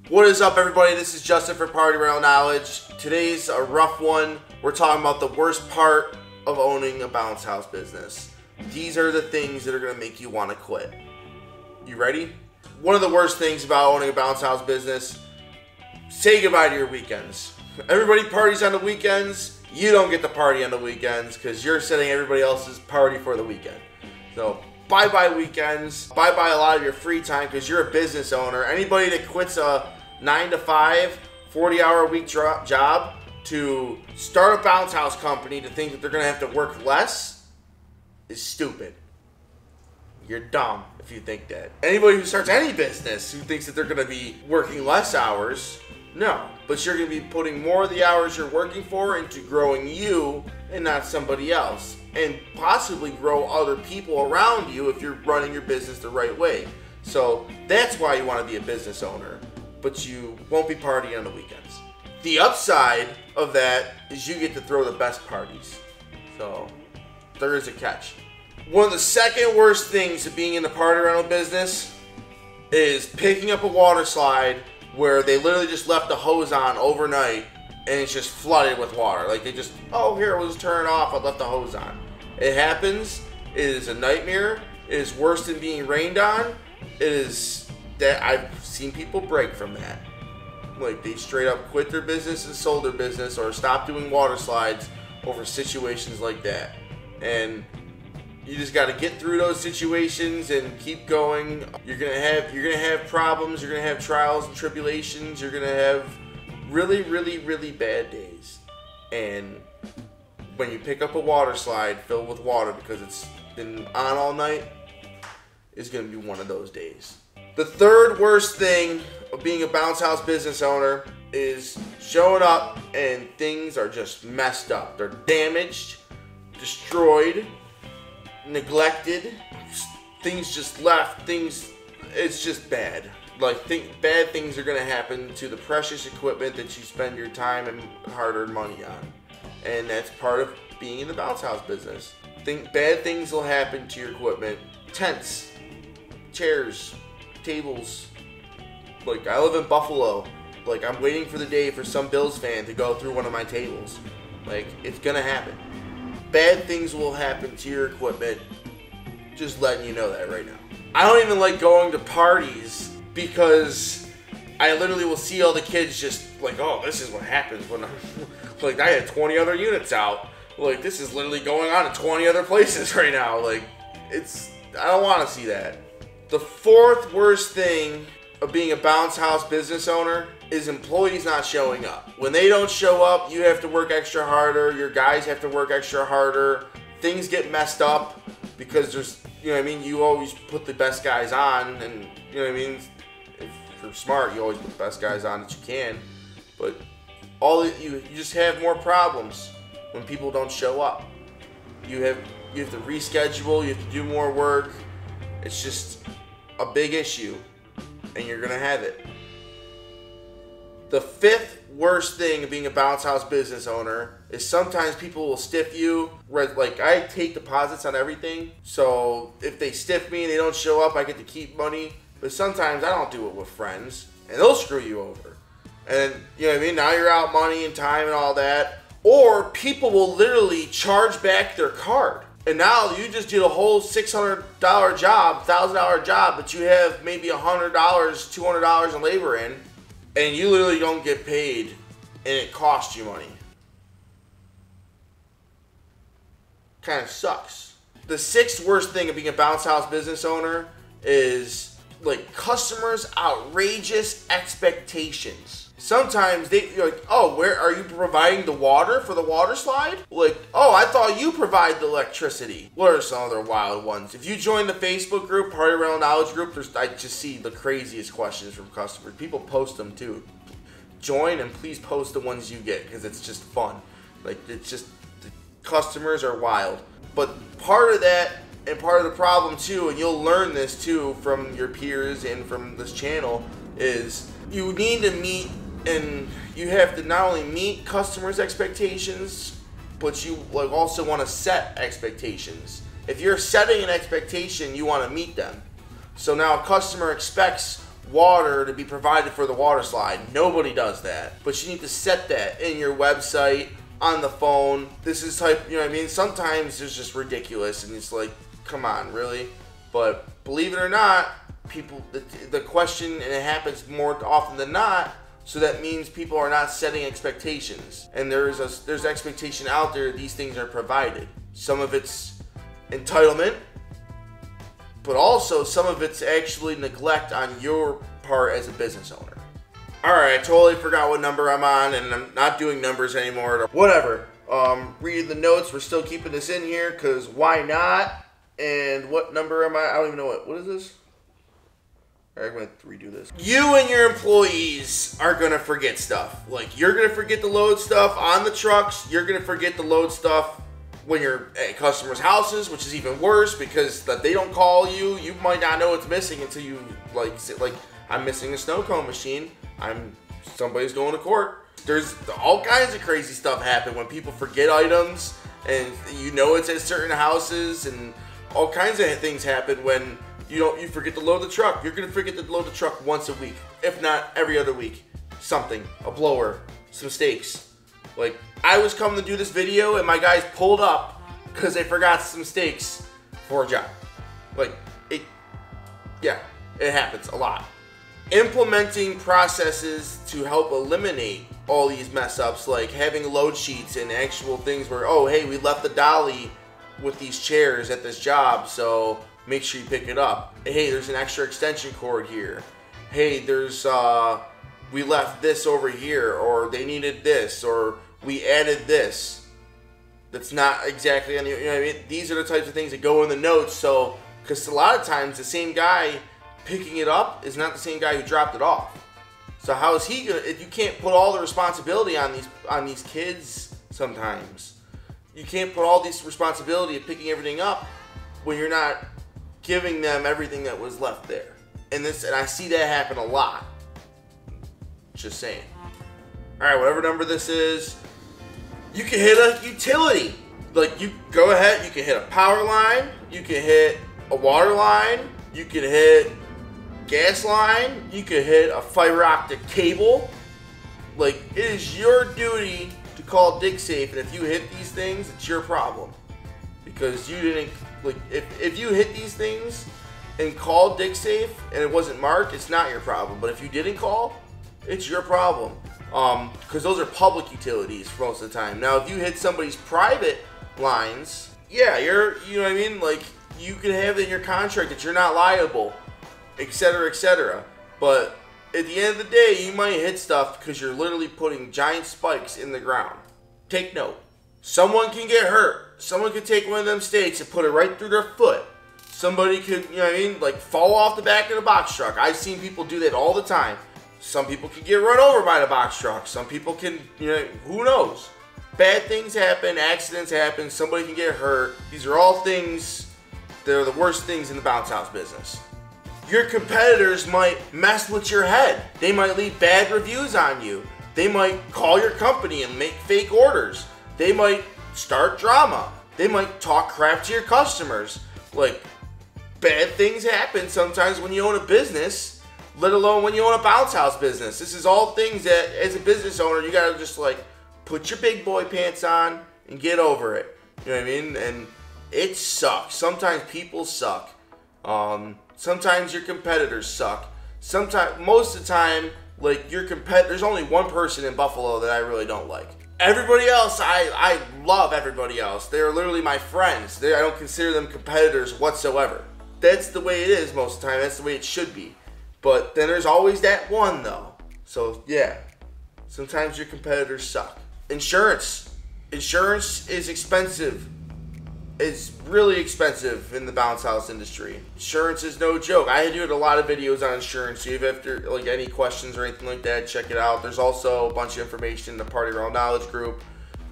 What is up, everybody? This is Justin for Party Rental Knowledge. Today's a rough one. We're talking about the worst part of owning a bounce house business. These are the things that are going to make you want to quit. You ready? One of the worst things about owning a bounce house business, say goodbye to your weekends. Everybody parties on the weekends. You don't get to party on the weekends because you're setting everybody else's party for the weekend. So bye-bye weekends. Bye-bye a lot of your free time because you're a business owner. Anybody that quits a 9-to-5, 40-hour-a-week job to start a bounce house company to think that they're going to have to work less is stupid. You're dumb if you think that. Anybody who starts any business who thinks that they're going to be working less hours, no. But you're going to be putting more of the hours you're working for into growing you and not somebody else. And possibly grow other people around you if you're running your business the right way. So that's why you want to be a business owner. But you won't be partying on the weekends. The upside of that is you get to throw the best parties. So there is a catch. One of the second worst things of being in the party rental business is picking up a water slide where they literally just left the hose on overnight and it's just flooded with water. Like they just, oh, here, we'll just turn it off. I left the hose on. It happens. It is a nightmare. It is worse than being rained on. It is that I've seen people break from that. Like they straight up quit their business and sold their business or stopped doing water slides over situations like that. And you just got to get through those situations and keep going. You're gonna have problems. You're gonna have trials and tribulations. You're gonna have really, really, really bad days. And when you pick up a water slide filled with water because it's been on all night, is gonna be one of those days. The third worst thing of being a bounce house business owner is showing up and things are just messed up. They're damaged, destroyed, neglected, things just left, it's just bad. Like bad things are gonna happen to the precious equipment that you spend your time and hard-earned money on. And that's part of being in the bounce house business. Bad things will happen to your equipment. Tents, chairs, tables. Like I live in Buffalo. Like I'm waiting for the day for some Bills fan to go through one of my tables. Like it's gonna happen. Bad things will happen to your equipment. Just letting you know that right now. I don't even like going to parties because I literally will see all the kids just like, oh, this is what happens when I'm like I had 20 other units out. Like this is literally going on in 20 other places right now. Like I don't want to see that. The fourth worst thing of being a bounce house business owner is employees not showing up. When they don't show up, you have to work extra harder. Your guys have to work extra harder. Things get messed up because there's, you know what I mean? You always put the best guys on, and you know what I mean? If you're smart, you always put the best guys on that you can. But you just have more problems when people don't show up. You have to reschedule. You have to do more work. It's just a big issue, and you're gonna have it. The fifth worst thing of being a bounce house business owner is sometimes people will stiff you. Like I take deposits on everything, so if they stiff me and they don't show up, I get to keep money. But sometimes I don't do it with friends, and they'll screw you over. And you know what I mean? Now you're out money and time and all that. Or people will literally charge back their card. And now you just did a whole $600 job, $1,000 job, but you have maybe $100, $200 in labor in, and you literally don't get paid, and it costs you money. Kind of sucks. The sixth worst thing of being a bounce house business owner is like customers' outrageous expectations. Sometimes you're like, oh, where are you providing the water for the water slide? Like, oh, I thought you provide the electricity. What are some other wild ones? If you join the Facebook group, Party Rental Knowledge Group, I just see the craziest questions from customers. People post them too. Join and please post the ones you get because it's just fun. Like, it's just, the customers are wild. But part of that and part of the problem too, and you'll learn this too from your peers and from this channel, is you need to meet and you have to not only meet customers' expectations, but you like also want to set expectations. If you're setting an expectation, you want to meet them. So now a customer expects water to be provided for the water slide. Nobody does that. But you need to set that in your website, on the phone. This is type, you know what I mean? Sometimes it's just ridiculous and it's like, come on, really? But believe it or not, people, the question, and it happens more often than not, so that means people are not setting expectations. And there's expectation out there that these things are provided. Some of it's entitlement, but also some of it's actually neglect on your part as a business owner. Alright, I totally forgot what number I'm on, and I'm not doing numbers anymore. Whatever. Read the notes. We're still keeping this in here, because why not? And what number am I? I don't even know what is this? Alright, I'm going to redo this. You and your employees are going to forget stuff. Like, you're going to forget to load stuff on the trucks. You're going to forget to load stuff when you're at customers' houses, which is even worse, because they don't call you. You might not know what's missing until you, like, I'm missing a snow cone machine. Somebody's going to court. There's all kinds of crazy stuff happen when people forget items, and you know it's at certain houses, and all kinds of things happen when you forget to load the truck. You're gonna forget to load the truck once a week, if not every other week. Something, a blower, some stakes. Like, I was coming to do this video and my guys pulled up because they forgot some stakes for a job. Like, it happens a lot. Implementing processes to help eliminate all these mess ups, like having load sheets and actual things where, oh, hey, we left the dolly with these chairs at this job, so make sure you pick it up. Hey, there's an extra extension cord here. Hey, there's, we left this over here, or they needed this, or we added this. That's not exactly on the, you know what I mean? These are the types of things that go in the notes, so, because a lot of times the same guy picking it up is not the same guy who dropped it off. So how is he gonna, if you can't put all the responsibility on these kids sometimes. You can't put all this responsibility of picking everything up when you're not giving them everything that was left there. And I see that happen a lot. Just saying. Alright, whatever number this is, you can hit a utility. Like, you go ahead, you can hit a power line, you can hit a water line, you can hit gas line, you could hit a fiber optic cable. Like, it is your duty to call DigSafe, and if you hit these things, it's your problem. Because you didn't, like, if you hit these things and called DigSafe and it wasn't marked, it's not your problem. But if you didn't call, it's your problem. Because those are public utilities for most of the time. Now, if you hit somebody's private lines, yeah, you know what I mean? Like, you can have it in your contract that you're not liable, etc., etc. But at the end of the day, you might hit stuff because you're literally putting giant spikes in the ground. Take note. Someone can get hurt. Someone could take one of them stakes and put it right through their foot. Somebody could, you know what I mean, like fall off the back of the box truck. I've seen people do that all the time. Some people can get run over by the box truck. Some people can, you know, who knows? Bad things happen, accidents happen, somebody can get hurt. These are all things that are the worst things in the bounce house business. Your competitors might mess with your head. They might leave bad reviews on you. They might call your company and make fake orders. They might start drama. They might talk crap to your customers. Like, bad things happen sometimes when you own a business, let alone when you own a bounce house business. This is all things that, as a business owner, you gotta just like put your big boy pants on and get over it. You know what I mean? And it sucks. Sometimes people suck. Sometimes your competitors suck. Sometimes, most of the time, like there's only one person in Buffalo that I really don't like. Everybody else, I love everybody else. They're literally my friends. I don't consider them competitors whatsoever. That's the way it is most of the time. That's the way it should be. But then there's always that one though. So yeah, sometimes your competitors suck. Insurance. Insurance is expensive. It's really expensive in the bounce house industry. Insurance is no joke. I do a lot of videos on insurance, so if you have like any questions or anything like that, check it out. There's also a bunch of information in the Party Rental Knowledge group.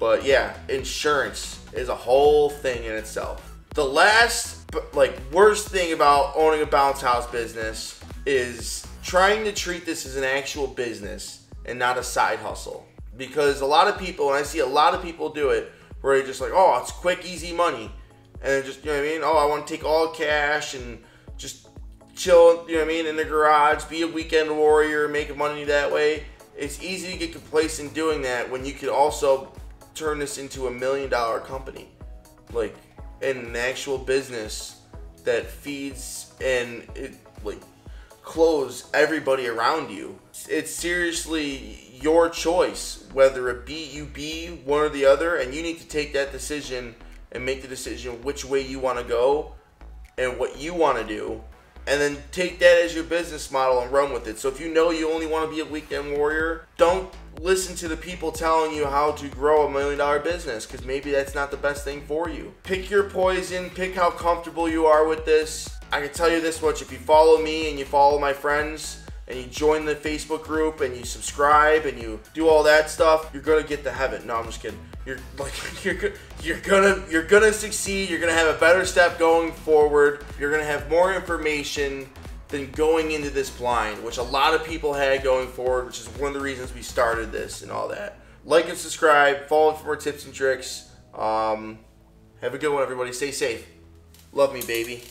But yeah, insurance is a whole thing in itself. The last, like, worst thing about owning a bounce house business is trying to treat this as an actual business and not a side hustle. Because a lot of people, and I see a lot of people do it, where they're just like, oh, it's quick, easy money. And they're just, you know what I mean? Oh, I want to take all cash and just chill, you know what I mean, in the garage, be a weekend warrior, make money that way. It's easy to get complacent doing that when you could also turn this into $1 million company, like an actual business that feeds and it like clothes everybody around you. It's seriously your choice whether it be you be one or the other, and you need to take that decision and make the decision which way you want to go and what you want to do, and then take that as your business model and run with it. So if you know you only want to be a weekend warrior, don't listen to the people telling you how to grow $1 million business, because maybe that's not the best thing for you. Pick your poison, pick how comfortable you are with this. I can tell you this much, if you follow me and you follow my friends and you join the Facebook group and you subscribe and you do all that stuff, you're gonna get to heaven. No, I'm just kidding. You're gonna succeed. You're gonna have a better step going forward. You're gonna have more information than going into this blind, which a lot of people had going forward, which is one of the reasons we started this and all that. Like and subscribe. Follow for more tips and tricks. Have a good one, everybody. Stay safe. Love me, baby.